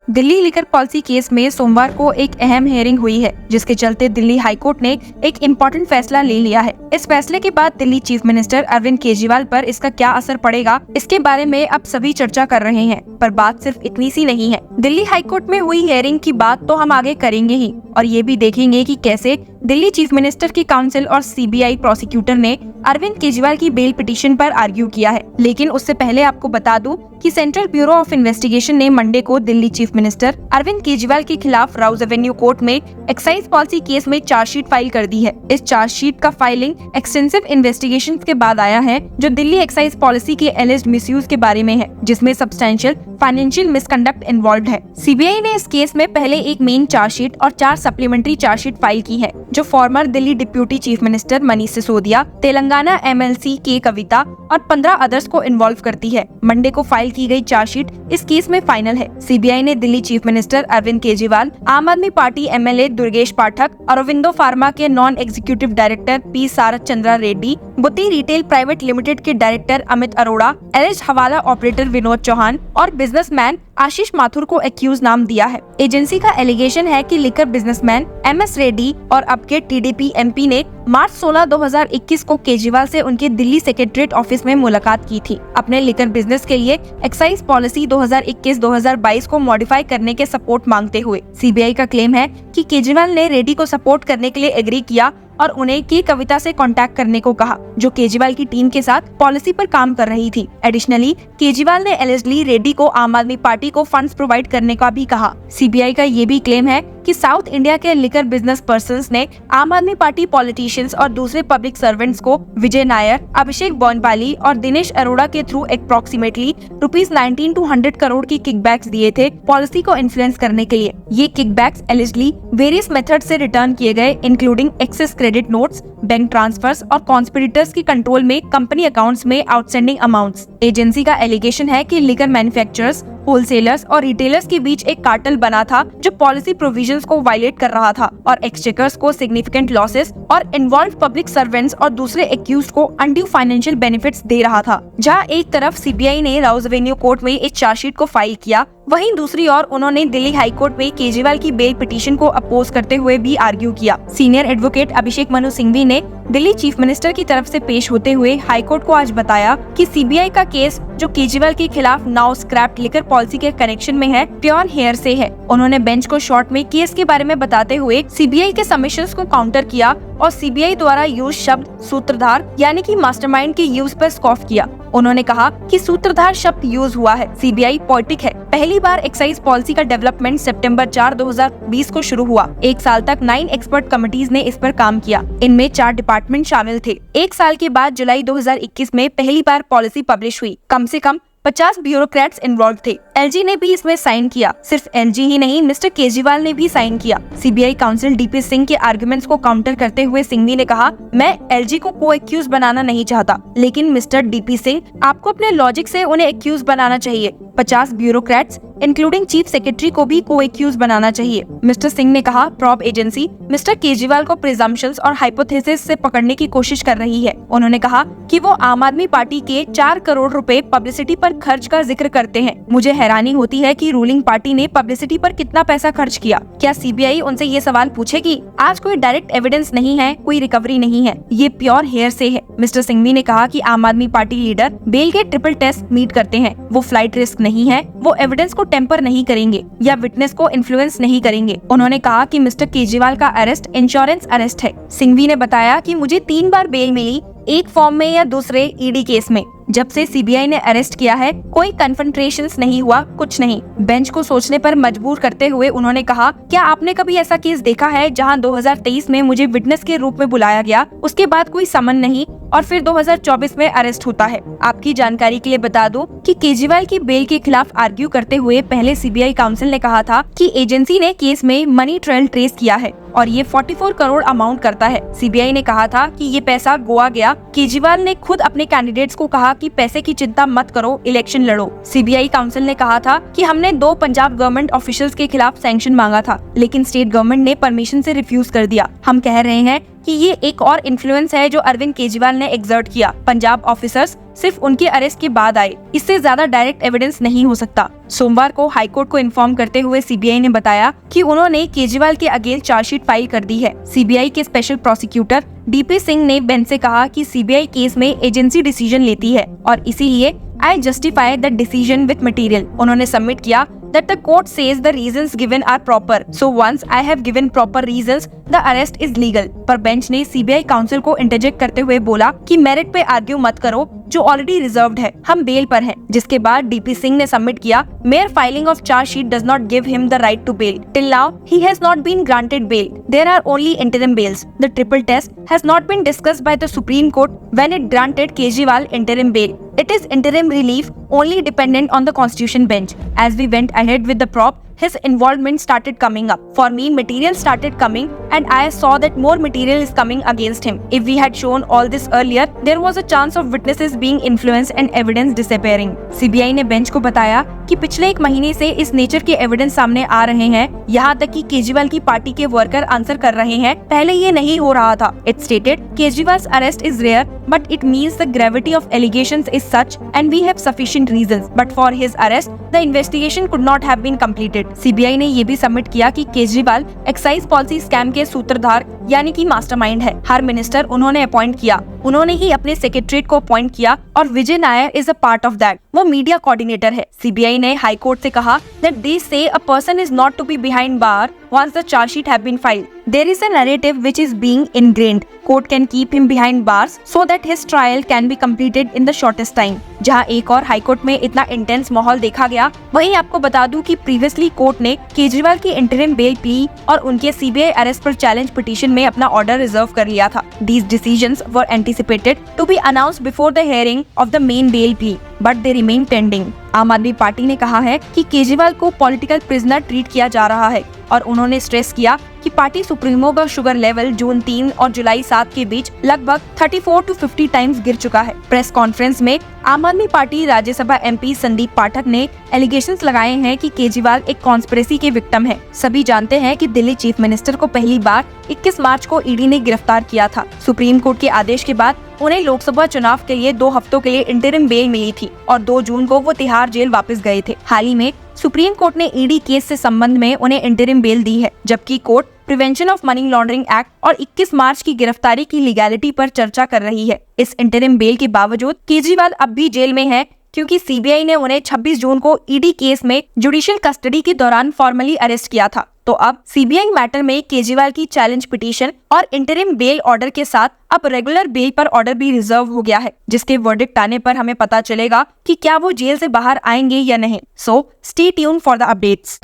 Delhi liquor policy case में सोमवार को एक अहम हियरिंग हुई है, जिसके चलते दिल्ली हाईकोर्ट ने एक इम्पोर्टेंट फैसला ले लिया है। इस फैसले के बाद दिल्ली चीफ मिनिस्टर अरविंद केजरीवाल पर इसका क्या असर पड़ेगा, इसके बारे में अब सभी चर्चा कर रहे हैं। पर बात सिर्फ इतनी सी नहीं है। दिल्ली हाईकोर्ट में हुई हियरिंग की बात तो हम आगे करेंगे ही, और ये भी देखेंगे कि कैसे दिल्ली चीफ मिनिस्टर की काउंसिल और सीबीआई प्रोसिक्यूटर ने अरविंद केजरीवाल की बेल पिटीशन पर आर्ग्यू किया है। लेकिन उससे पहले आपको बता दूं कि सेंट्रल ब्यूरो ऑफ इन्वेस्टिगेशन ने मंडे को दिल्ली चीफ मिनिस्टर अरविंद केजरीवाल के खिलाफ राउज एवेन्यू कोर्ट में एक्साइज पॉलिसी केस में चार्जशीट फाइल कर दी है। इस चार्जशीट का फाइलिंग एक्सटेंसिव इन्वेस्टिगेशन के बाद आया है, जो दिल्ली एक्साइज पॉलिसी के एलिज्ड मिसयूज के बारे में है, जिसमें सब्सटैंशियल फाइनेंशियल मिसकंडक्ट इन्वॉल्व है। सीबीआई ने इस केस में पहले एक मेन चार्जशीट और 4 सप्लीमेंट्री चार्जशीट फाइल की है, जो farmer Delhi deputy chief minister Manish Sisodia, Telangana MLC के कविता और 15 अदर्स को इन्वॉल्व करती है। मंडे को फाइल की गई चार्जशीट इस केस में फाइनल है। सीबीआई ने दिल्ली चीफ मिनिस्टर अरविंद केजरीवाल, आम आदमी पार्टी एमएलए दुर्गेश पाठक, अरविंदो फार्मा के नॉन एग्जीक्यूटिव डायरेक्टर पी सारथ चंद्रा रेड्डी, बुद्धि रिटेल प्राइवेट लिमिटेड के डायरेक्टर अमित अरोड़ा, एलिज हवाला ऑपरेटर विनोद चौहान और बिजनेसमैन आशीष माथुर को एक्यूज नाम दिया है। एजेंसी का एलिगेशन है कि लिकर बिजनेसमैन एमएस रेड्डी और अब के टीडीपी एमपी ने मार्च 16, 2021 को केजरीवाल से उनके दिल्ली सेक्रेटरीट ऑफिस में मुलाकात की थी, अपने लिकर बिजनेस के लिए एक्साइज पॉलिसी 2021-2022 को मॉडिफाई करने के सपोर्ट मांगते हुए। सीबीआई का क्लेम है कि केजरीवाल ने रेड्डी को सपोर्ट करने के लिए एग्री किया और उन्हें की कविता से कांटेक्ट करने को कहा, जो केजरीवाल की टीम के साथ पॉलिसी पर काम कर रही थी। एडिशनली केजरीवाल ने एलिजली रेड्डी को आम आदमी पार्टी को फंड्स प्रोवाइड करने का भी कहा। सीबीआई का ये भी क्लेम है कि साउथ इंडिया के लिकर बिजनेस पर्संस ने आम आदमी पार्टी पॉलिटिशियंस और दूसरे पब्लिक सर्वेंट्स को विजय नायर, अभिषेक बोनपाली और दिनेश अरोड़ा के थ्रू अप्रोक्सीमेटली ₹19 to 100 करोड़ की किकबैक्स दिए थे पॉलिसी को इन्फ्लुएंस करने के लिए। ये किकबैक्स एलिजली वेरियस मेथड से रिटर्न किए गए, including excess credit notes, bank transfers और कॉन्स्पिरेटर्स के कंट्रोल में कंपनी अकाउंट्स में आउटस्टैंडिंग अमाउंट्स। एजेंसी का एलिगेशन है कि लिकर मैन्युफैक्चरर्स, होलसेलर्स और रिटेलर्स के बीच एक कार्टेल बना था, जो पॉलिसी प्रोविजंस को वायलेट कर रहा था और एक्सचेकर्स को सिग्निफिकेंट लॉसेस और इन्वॉल्व पब्लिक सर्वेंट्स और दूसरे एक्यूज्ड को अनड्यू फाइनेंशियल बेनिफिट्स दे रहा था। जहां एक तरफ सीबीआई ने राउज एवेन्यू कोर्ट में एक चार्जशीट को फाइल किया, वहीं दूसरी ओर उन्होंने दिल्ली हाईकोर्ट में केजरीवाल की बेल पिटीशन को अपोज करते हुए भी आर्ग्यू किया। सीनियर एडवोकेट अभिषेक मनु सिंघवी ने दिल्ली चीफ मिनिस्टर की तरफ से पेश होते हुए हाईकोर्ट को आज बताया कि सीबीआई का केस, जो केजरीवाल के खिलाफ नाउ स्क्रैप्ड लिकर पॉलिसी के कनेक्शन में है, प्योर हेयर से है। उन्होंने बेंच को शॉर्ट में केस के बारे में बताते हुए सीबीआई के सबमिशंस को काउंटर किया और सीबीआई द्वारा यूज शब्द सूत्रधार यानी कि मास्टरमाइंड के यूज पर स्कॉफ किया। उन्होंने कहा कि सूत्रधार शब्द यूज हुआ है, सीबीआई पॉलिटिक है। पहली बार एक्साइज पॉलिसी का डेवलपमेंट सितंबर 4, 2020 को शुरू हुआ। 1 साल तक 9 एक्सपर्ट कमिटीज ने इस पर काम किया। इनमें 4 डिपार्टमेंट शामिल थे। 1 साल के बाद जुलाई 2021 में पहली बार पॉलिसी पब्लिश हुई। कम से कम 50 ब्यूरोक्रेट्स इन्वॉल्व थे। एलजी ने भी इसमें साइन किया। सिर्फ एलजी ही नहीं, मिस्टर केजरीवाल ने भी साइन किया। सीबीआई काउंसिल डीपी सिंह के आर्गुमेंट्स को काउंटर करते हुए सिंघवी ने कहा, मैं एलजी को को-एक्यूज बनाना नहीं चाहता, लेकिन मिस्टर डीपी सिंह, आपको अपने लॉजिक से उन्हें एक्यूज बनाना चाहिए। 50 ब्यूरोक्रेट्स इंक्लूडिंग चीफ सेक्रेटरी को भी को-एक्यूज बनाना चाहिए। मिस्टर सिंह ने कहा, प्रॉब एजेंसी मिस्टर केजरीवाल को प्रिजम्पशंस और हाइपोथेसिस से पकड़ने की कोशिश कर रही है। उन्होंने कहा कि वो आम आदमी पार्टी के 4 करोड़ रुपए पब्लिसिटी पर खर्च का जिक्र करते हैं। मुझे हैरानी होती है कि रूलिंग पार्टी ने पब्लिसिटी पर कितना पैसा खर्च किया। क्या सीबीआई उनसे ये सवाल पूछेगी? आज कोई डायरेक्ट एविडेंस नहीं है, कोई रिकवरी नहीं है, ये प्योर हेयर से है। मिस्टर सिंघवी ने कहा कि आम आदमी पार्टी लीडर बेल के ट्रिपल टेस्ट मीट करते हैं। वो फ्लाइट रिस्क नहीं है, वो एविडेंस को टेम्पर नहीं करेंगे या विटनेस को इन्फ्लुएंस नहीं करेंगे। उन्होंने कहा कि मिस्टर केजरीवाल का अरेस्ट इंश्योरेंस अरेस्ट है। सिंघवी ने बताया कि मुझे 3 बार बेल मिली, एक फॉर्म में या दूसरे ईडी केस में। जब से सीबीआई ने अरेस्ट किया है, कोई कन्फ्रंटेशंस नहीं हुआ, कुछ नहीं। बेंच को सोचने पर मजबूर करते हुए उन्होंने कहा, क्या आपने कभी ऐसा केस देखा है जहां 2023 में मुझे विटनेस के रूप में बुलाया गया, उसके बाद कोई समन नहीं और फिर 2024 में अरेस्ट होता है? आपकी जानकारी के लिए बता दूं कि केजरीवाल की बेल के खिलाफ आर्ग्यू करते हुए पहले सीबीआई काउंसिल ने कहा था कि एजेंसी ने केस में मनी ट्रेल ट्रेस किया है और ये 44 करोड़ अमाउंट करता है। सीबीआई ने कहा था कि ये पैसा गोवा गया। केजरीवाल ने खुद अपने कैंडिडेट्स को कहा कि पैसे की चिंता मत करो, इलेक्शन लड़ो। सीबीआई काउंसिल ने कहा था कि हमने 2 पंजाब गवर्नमेंट ऑफिशियल्स के खिलाफ सैंक्शन मांगा था, लेकिन स्टेट गवर्नमेंट ने परमिशन से रिफ्यूज कर दिया। हम कह रहे हैं कि ये एक और इन्फ्लुएंस है जो अरविंद केजरीवाल ने एक्सर्ट किया। पंजाब ऑफिसर्स सिर्फ उनके अरेस्ट के बाद आए, इससे ज्यादा डायरेक्ट एविडेंस नहीं हो सकता। सोमवार को हाईकोर्ट को इन्फॉर्म करते हुए सीबीआई ने बताया कि उन्होंने केजरीवाल के अगेंस्ट चार्जशीट फाइल कर दी है। सीबीआई के स्पेशल प्रोसिक्यूटर डीपी सिंह ने बेंच से कहा कि सीबीआई केस में एजेंसी डिसीजन लेती है और इसीलिए I justify the decision with material. उन्होंने सबमिट किया that the court says the reasons given are proper. So once I have given proper reasons, the arrest is legal. पर bench ने CBI council को interject करते हुए बोला कि merit पे आर्ग्यू मत करो, जो ऑलरेडी रिजर्व्ड है, हम बेल पर हैं। जिसके बाद डीपी सिंह ने सबमिट किया, mere filing of charge sheet does not give him the right to bail. Till now, he has not been granted bail. There are only interim bails. The triple test has not been discussed by the Supreme Court when it granted Kejriwal interim bail. It is interim relief only dependent on the Constitution bench. As we went ahead with the prop, his involvement started coming up. For me, material started coming and I saw that more material is coming against him. If we had shown all this earlier, there was a chance of witnesses being influenced and evidence disappearing. CBI ने bench को बताया कि पिछले एक महीने से इस nature के एविडेंस सामने आ रहे हैं, यहाँ तक कि केजरीवाल की पार्टी के वर्कर आंसर कर रहे हैं, पहले ये नहीं हो रहा था। It stated, Kejriwal's arrest is rare, but it means the gravity of allegations is such and we have sufficient reasons. But for his arrest, the investigation could not have been completed. CBI ने ये भी submit किया कि Kejriwal excise policy scam के सूत्रधार यानी कि mastermind है। हर मिनिस्टर उन्होंने अपॉइंट किया, उन्होंने ही अपने सेक्रेटरीट को अपॉइंट किया और Vijay Nair is a part of that. वो मीडिया कोऑर्डिनेटर है। सीबीआई ने हाई कोर्ट से कहा that they say a person is not to be behind bar once the charge sheet have been filed. There is a narrative which is being ingrained. Court can keep him behind bars so that his trial can be completed in the shortest time. जहां एक और high court में इतना intense माहौल देखा गया, वहीं आपको बता दूं कि प्रीवियसली कोर्ट ने केजरीवाल की इंटरिम बेल प्ली और उनके सीबीआई अरेस्ट पर चैलेंज पिटीशन में अपना ऑर्डर रिजर्व कर लिया था। These decisions were anticipated to be announced before the hearing of the main bail plea, but they remain pending. आम आदमी पार्टी ने कहा है कि केजरीवाल को पॉलिटिकल प्रिजनर ट्रीट किया जा रहा है और उन्होंने स्ट्रेस किया कि पार्टी सुप्रीमो का शुगर लेवल जून 3 और जुलाई 7 के बीच लगभग 34 to 50 टाइम्स गिर चुका है। प्रेस कॉन्फ्रेंस में आम आदमी पार्टी राज्यसभा एमपी संदीप पाठक ने एलिगेशंस लगाए हैं कि केजरीवाल एक कॉन्स्पिरेसी के विक्टिम है। सभी जानते हैं कि दिल्ली चीफ मिनिस्टर को पहली बार 21 मार्च को ईडी ने गिरफ्तार किया था। सुप्रीम कोर्ट के आदेश के बाद उन्हें लोकसभा चुनाव के लिए 2 हफ्तों के लिए इंटरिम बेल मिली थी और 2 जून को वो तिहाड़ जेल वापस गए थे। हाल ही में सुप्रीम कोर्ट ने ईडी केस से संबंध में उन्हें इंटरिम बेल दी है, जबकि court prevention of money laundering act और 21 मार्च की गिरफ्तारी की लीगैलिटी पर चर्चा कर रही है। इस इंटरिम बेल के बावजूद केजरीवाल अब भी जेल में है क्योंकि सीबीआई ने उन्हें 26 जून को ईडी केस में जुडिशियल कस्टडी के दौरान फॉर्मली अरेस्ट किया था। तो अब सीबीआई मैटर में केजरीवाल की चैलेंज पिटीशन और इंटरिम बेल ऑर्डर के साथ अब रेगुलर बेल पर ऑर्डर भी रिजर्व हो गया है, जिसके वर्डिक्ट आने पर हमें पता चलेगा कि क्या वो जेल से बाहर आएंगे या नहीं। So stay tune for the updates.